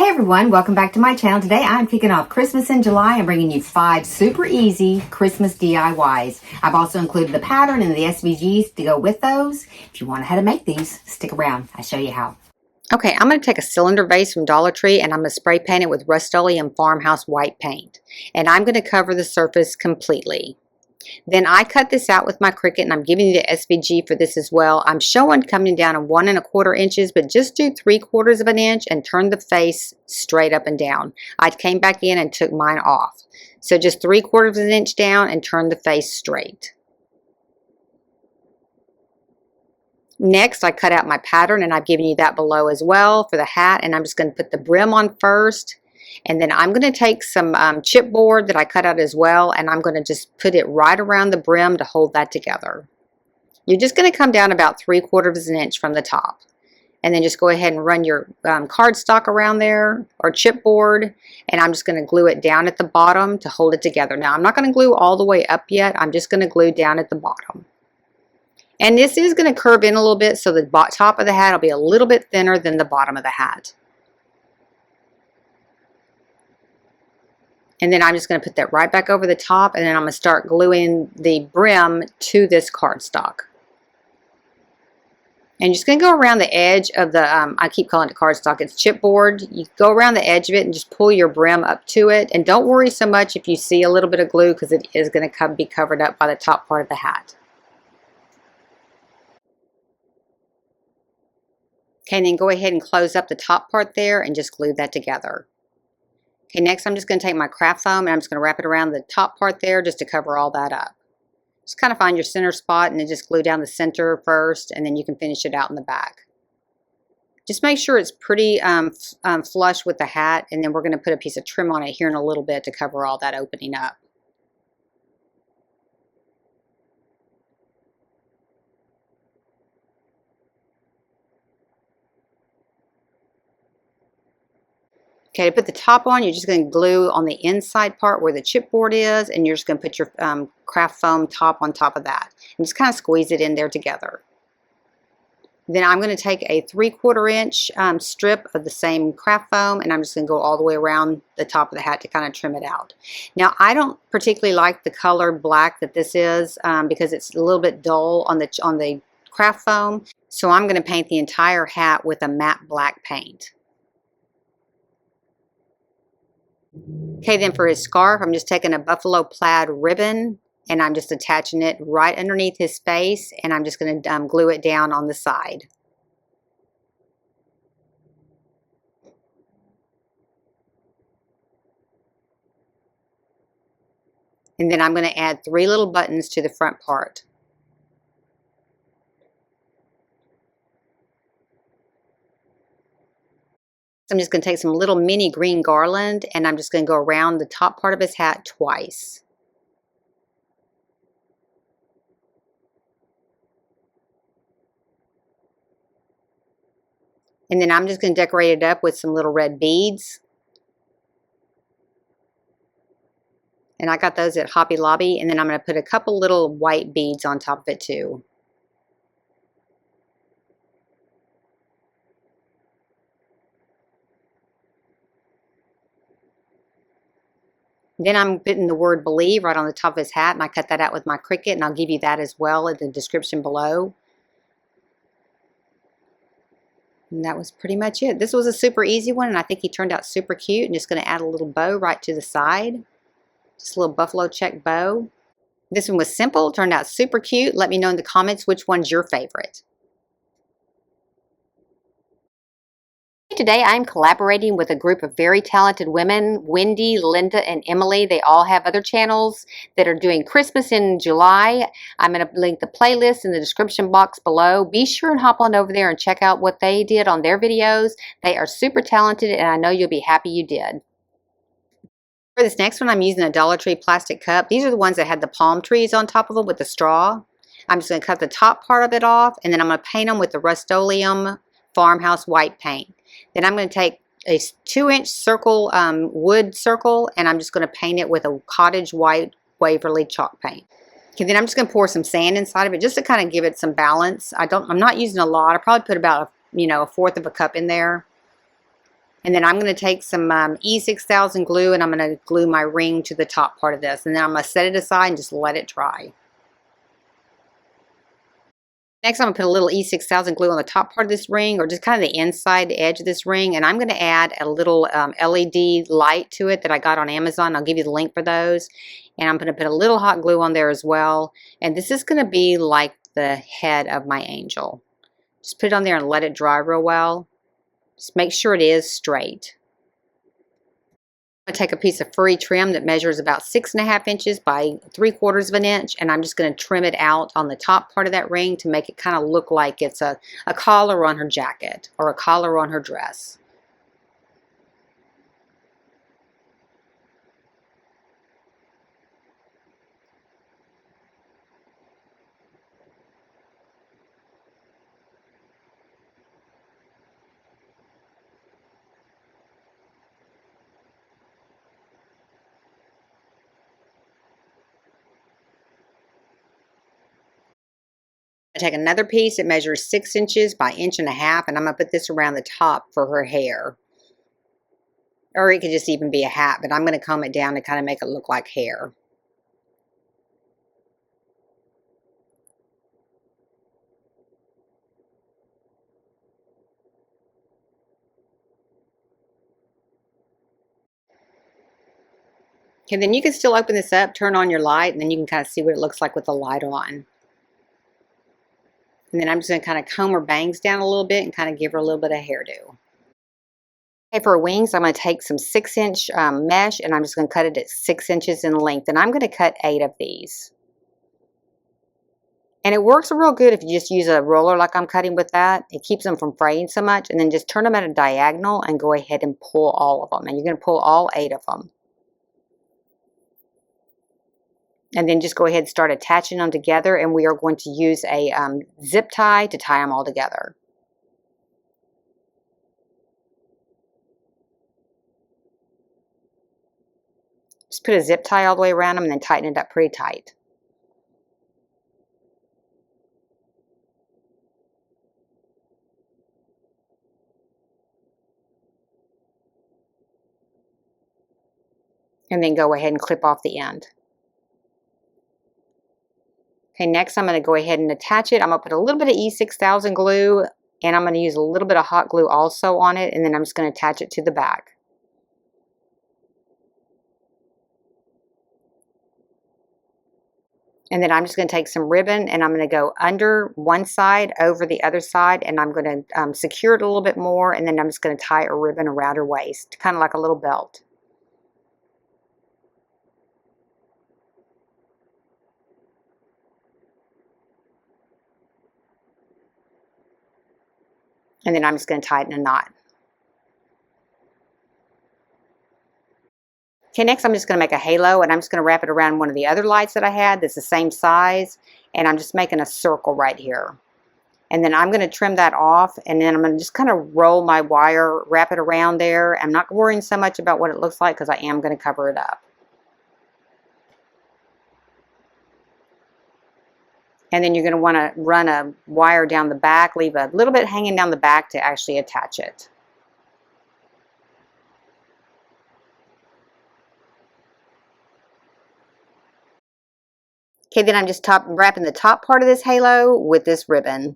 Hey everyone, welcome back to my channel. Today I'm kicking off Christmas in July and bringing you 5 super easy Christmas DIYs. I've also included the pattern and the SVGs to go with those. If you want to know how to make these, stick around. I'll show you how. Okay, I'm going to take a cylinder vase from Dollar Tree and I'm going to spray paint it with Rust-Oleum Farmhouse white paint. And I'm going to cover the surface completely. Then I cut this out with my Cricut, and I'm giving you the SVG for this as well. I'm showing coming down at 1 1/4 inches, but just do 3/4 of an inch and turn the face straight up and down. I came back in and took mine off. So just 3/4 of an inch down and turn the face straight. Next, I cut out my pattern, and I've given you that below as well for the hat, and I'm just going to put the brim on first. And then I'm going to take some chipboard that I cut out as well, and I'm going to just put it right around the brim to hold that together. You're just going to come down about 3/4 of an inch from the top. And then just go ahead and run your cardstock around there, or chipboard, and I'm just going to glue it down at the bottom to hold it together. Now, I'm not going to glue all the way up yet. I'm just going to glue down at the bottom. And this is going to curve in a little bit, so the top of the hat will be a little bit thinner than the bottom of the hat. And then I'm just going to put that right back over the top, and then I'm going to start gluing the brim to this cardstock. And you're just going to go around the edge of the, I keep calling it cardstock, it's chipboard. You go around the edge of it and just pull your brim up to it. And don't worry so much if you see a little bit of glue, because it is going to be covered up by the top part of the hat. Okay, and then go ahead and close up the top part there and just glue that together. Okay, next I'm just going to take my craft foam and I'm just going to wrap it around the top part there just to cover all that up. Just kind of find your center spot and then just glue down the center first, and then you can finish it out in the back. Just make sure it's pretty flush with the hat, and then we're going to put a piece of trim on it here in a little bit to cover all that opening up. Okay, to put the top on, you're just going to glue on the inside part where the chipboard is, and you're just going to put your craft foam top on top of that. And just kind of squeeze it in there together. Then I'm going to take a 3/4 inch strip of the same craft foam, and I'm just going to go all the way around the top of the hat to kind of trim it out. Now, I don't particularly like the color black that this is because it's a little bit dull on the craft foam. So I'm going to paint the entire hat with a matte black paint. Okay, then for his scarf, I'm just taking a buffalo plaid ribbon and I'm just attaching it right underneath his face, and I'm just going to glue it down on the side. And then I'm going to add 3 little buttons to the front part. I'm just going to take some little mini green garland, and I'm just going to go around the top part of his hat twice. And then I'm just going to decorate it up with some little red beads. And I got those at Hobby Lobby, and then I'm going to put a couple little white beads on top of it too. Then I'm putting the word believe right on the top of his hat, and I cut that out with my Cricut, and I'll give you that as well in the description below. And that was pretty much it. This was a super easy one, and I think he turned out super cute. And just going to add a little bow right to the side. Just a little buffalo check bow. This one was simple, turned out super cute. Let me know in the comments which one's your favorite. Today I'm collaborating with a group of very talented women, Wendy, Linda, and Emily. They all have other channels that are doing Christmas in July. I'm going to link the playlist in the description box below. Be sure and hop on over there and check out what they did on their videos. They are super talented, and I know you'll be happy you did. For this next one, I'm using a Dollar Tree plastic cup. These are the ones that had the palm trees on top of them with the straw. I'm just going to cut the top part of it off, and then I'm going to paint them with the Rust-Oleum Farmhouse white paint. Then I'm going to take a 2-inch circle, wood circle, and I'm just going to paint it with a cottage white Waverly chalk paint. Okay, then I'm just going to pour some sand inside of it just to kind of give it some balance. I'm not using a lot. I probably put about a 1/4 of a cup in there. And then I'm going to take some E6000 glue, and I'm going to glue my ring to the top part of this. And then I'm going to set it aside and just let it dry. Next, I'm going to put a little E6000 glue on the top part of this ring, or just kind of the inside edge of this ring. And I'm going to add a little LED light to it that I got on Amazon. I'll give you the link for those. And I'm going to put a little hot glue on there as well. And this is going to be like the head of my angel. Just put it on there and let it dry real well. Just make sure it is straight. I'm going to take a piece of furry trim that measures about 6.5 inches by 3/4 of an inch, and I'm just going to trim it out on the top part of that ring to make it kind of look like it's a collar on her jacket or a collar on her dress. I take another piece that measures 6 inches by 1.5 inches, and I'm going to put this around the top for her hair. Or it could just even be a hat, but I'm going to comb it down to kind of make it look like hair. Okay, then you can still open this up, turn on your light, and then you can kind of see what it looks like with the light on. And then I'm just going to kind of comb her bangs down a little bit and kind of give her a little bit of hairdo. Okay, for her wings, I'm going to take some 6-inch mesh, and I'm just going to cut it at 6 inches in length. And I'm going to cut 8 of these. And it works real good if you just use a roller like I'm cutting with that. It keeps them from fraying so much. And then just turn them at a diagonal and go ahead and pull all of them. And you're going to pull all 8 of them. And then just go ahead and start attaching them together, and we are going to use a zip tie to tie them all together. Just put a zip tie all the way around them and then tighten it up pretty tight. And then go ahead and clip off the end. Okay, next I'm going to go ahead and attach it. I'm going to put a little bit of E6000 glue, and I'm going to use a little bit of hot glue also on it, and then I'm just going to attach it to the back. And then I'm just going to take some ribbon, and I'm going to go under one side, over the other side, and I'm going to secure it a little bit more, and then I'm just going to tie a ribbon around her waist, kind of like a little belt. And then I'm just going to tighten a knot. Okay, next I'm just going to make a halo, and I'm just going to wrap it around one of the other lights that I had that's the same size, and I'm just making a circle right here. And then I'm going to trim that off, and then I'm going to just kind of roll my wire, wrap it around there. I'm not worrying so much about what it looks like because I am going to cover it up. And then you're going to want to run a wire down the back, leave a little bit hanging down the back to actually attach it. Okay, then I'm just wrapping the top part of this halo with this ribbon.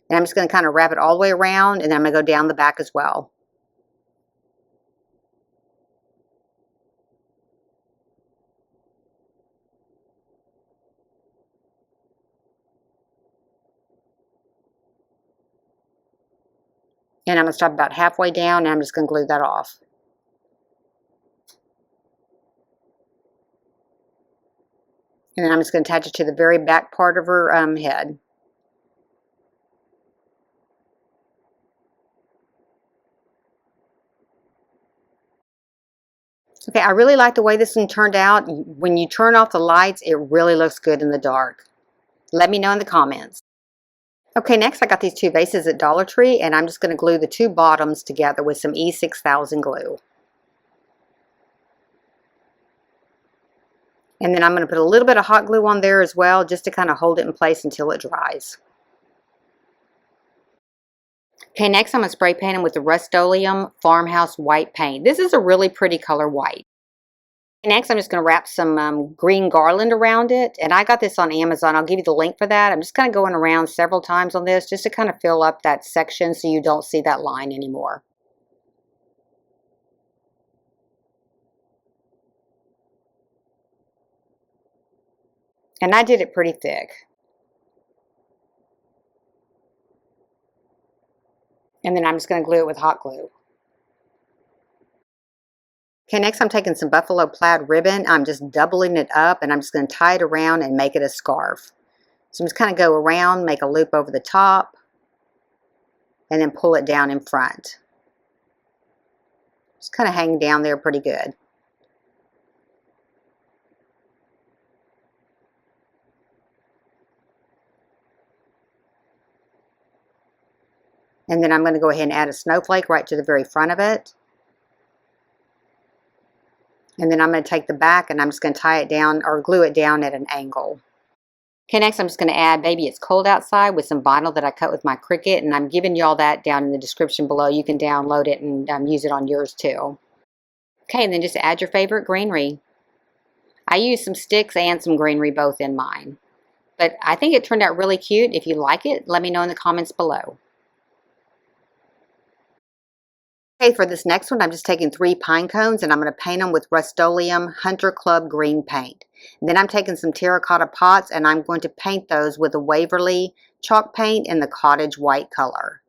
And I'm just going to kind of wrap it all the way around, and then I'm going to go down the back as well. And I'm going to stop about halfway down, and I'm just going to glue that off. And then I'm just going to attach it to the very back part of her head. Okay, I really like the way this one turned out. When you turn off the lights, it really looks good in the dark. Let me know in the comments. Okay, next I got these 2 vases at Dollar Tree, and I'm just going to glue the 2 bottoms together with some E6000 glue. And then I'm going to put a little bit of hot glue on there as well, just to kind of hold it in place until it dries. Okay, next I'm going to spray paint them with the Rust-Oleum Farmhouse White paint. This is a really pretty color white. Next, I'm just going to wrap some green garland around it. And I got this on Amazon. I'll give you the link for that. I'm just kind of going around several times on this just to kind of fill up that section so you don't see that line anymore. And I did it pretty thick. And then I'm just going to glue it with hot glue. Okay, next I'm taking some buffalo plaid ribbon. I'm just doubling it up and I'm just going to tie it around and make it a scarf. So I'm just kind of go around, make a loop over the top, and then pull it down in front. Just kind of hang down there pretty good. And then I'm going to go ahead and add a snowflake right to the very front of it. And then I'm going to take the back and I'm just going to tie it down or glue it down at an angle. Okay, next I'm just going to add Baby It's Cold Outside with some vinyl that I cut with my Cricut. And I'm giving y'all that down in the description below. You can download it and use it on yours too. Okay, and then just add your favorite greenery. I used some sticks and some greenery both in mine. But I think it turned out really cute. If you like it, let me know in the comments below. Okay, for this next one, I'm just taking 3 pine cones and I'm going to paint them with Rust-Oleum Hunter Club green paint. And then I'm taking some terracotta pots and I'm going to paint those with a Waverly chalk paint in the cottage white color.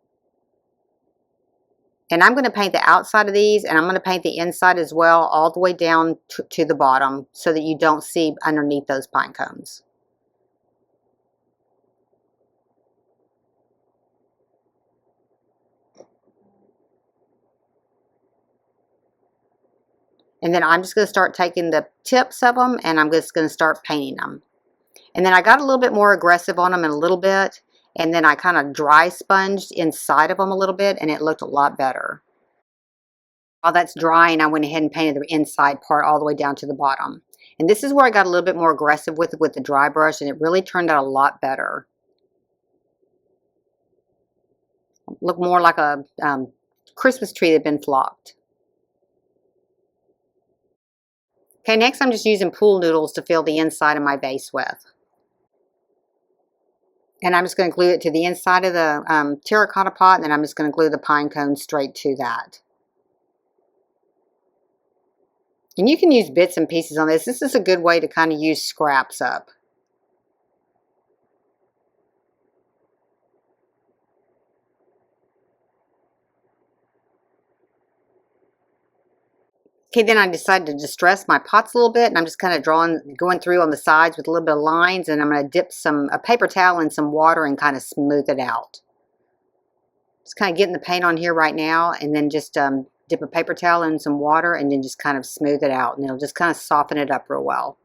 And I'm going to paint the outside of these and I'm going to paint the inside as well, all the way down to the bottom so that you don't see underneath those pine cones. And then I'm just going to start taking the tips of them and I'm just going to start painting them. And then I got a little bit more aggressive on them in a little bit. And then I kind of dry sponged inside of them a little bit and it looked a lot better. While that's drying, I went ahead and painted the inside part all the way down to the bottom. And this is where I got a little bit more aggressive with the dry brush and it really turned out a lot better. Looked more like a Christmas tree that had been flocked. Okay, next I'm just using pool noodles to fill the inside of my vase with. And I'm just going to glue it to the inside of the terracotta pot, and then I'm just going to glue the pine cone straight to that. And you can use bits and pieces on this. This is a good way to kind of use scraps up. Okay, then I decided to distress my pots a little bit, and I'm just kind of going through on the sides with a little bit of lines, and I'm going to dip a paper towel in some water and kind of smooth it out. Just kind of getting the paint on here right now, and then just dip a paper towel in some water, and then just kind of smooth it out, and it'll just kind of soften it up real well.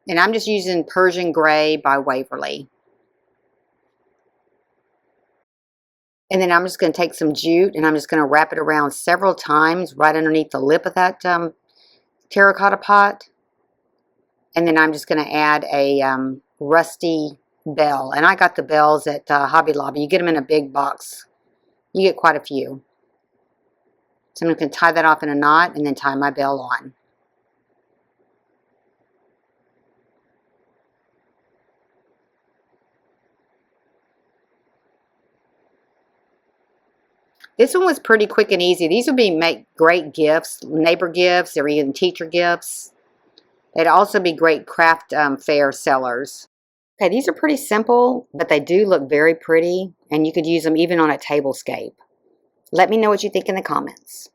And I'm just using Persian Gray by Waverly. And then I'm just going to take some jute and I'm just going to wrap it around several times right underneath the lip of that terracotta pot. And then I'm just going to add a rusty bell. And I got the bells at Hobby Lobby. You get them in a big box. You get quite a few. So I'm going to tie that off in a knot and then tie my bell on. This one was pretty quick and easy. These would make great gifts, neighbor gifts, or even teacher gifts. They'd also be great craft fair sellers. Okay, these are pretty simple, but they do look very pretty, and you could use them even on a tablescape. Let me know what you think in the comments.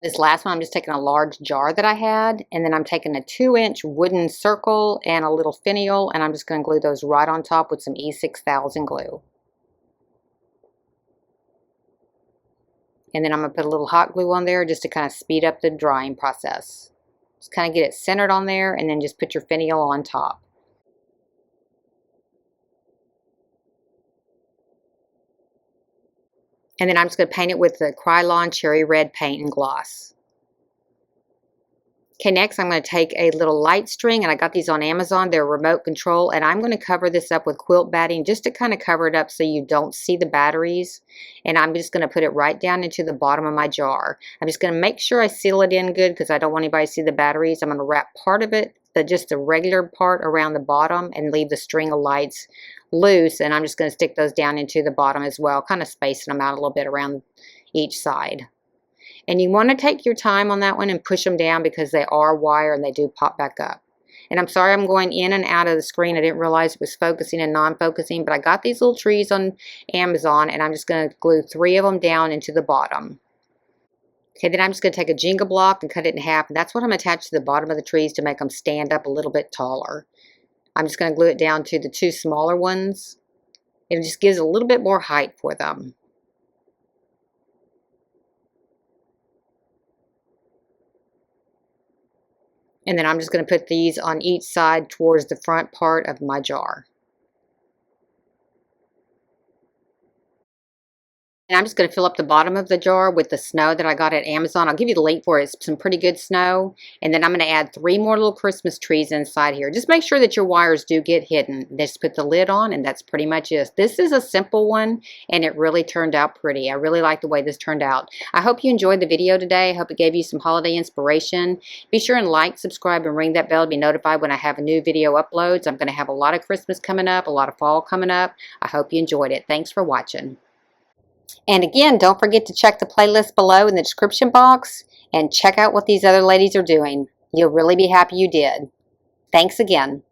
This last one, I'm just taking a large jar that I had, and then I'm taking a 2-inch wooden circle and a little finial, and I'm just going to glue those right on top with some E6000 glue. And then I'm going to put a little hot glue on there just to kind of speed up the drying process. Just kind of get it centered on there and then just put your finial on top. And then I'm just going to paint it with the Krylon Cherry Red paint and gloss. Okay, next I'm going to take a little light string, and I got these on Amazon. They're remote control, and I'm going to cover this up with quilt batting just to kind of cover it up so you don't see the batteries. And I'm just going to put it right down into the bottom of my jar. I'm just going to make sure I seal it in good because I don't want anybody to see the batteries. I'm going to wrap part of it, just the regular part around the bottom, and leave the string of lights loose. And I'm just going to stick those down into the bottom as well, kind of spacing them out a little bit around each side. And you want to take your time on that one and push them down because they are wire and they do pop back up. And I'm sorry I'm going in and out of the screen. I didn't realize it was focusing and non-focusing, but I got these little trees on Amazon, and I'm just going to glue 3 of them down into the bottom. Okay, then I'm just going to take a Jenga block and cut it in half, and that's what I'm attached to the bottom of the trees to make them stand up a little bit taller. I'm just going to glue it down to the 2 smaller ones. It just gives a little bit more height for them. And then I'm just going to put these on each side towards the front part of my jar. And I'm just going to fill up the bottom of the jar with the snow that I got at Amazon. I'll give you the link for it. It's some pretty good snow. And then I'm going to add 3 more little Christmas trees inside here. Just make sure that your wires do get hidden. Just put the lid on, and that's pretty much it. This is a simple one, and it really turned out pretty. I really like the way this turned out. I hope you enjoyed the video today. I hope it gave you some holiday inspiration. Be sure and like, subscribe, and ring that bell to be notified when I have a new video uploads. I'm going to have a lot of Christmas coming up, a lot of fall coming up. I hope you enjoyed it. Thanks for watching. And again, don't forget to check the playlist below in the description box and check out what these other ladies are doing. You'll really be happy you did. Thanks again.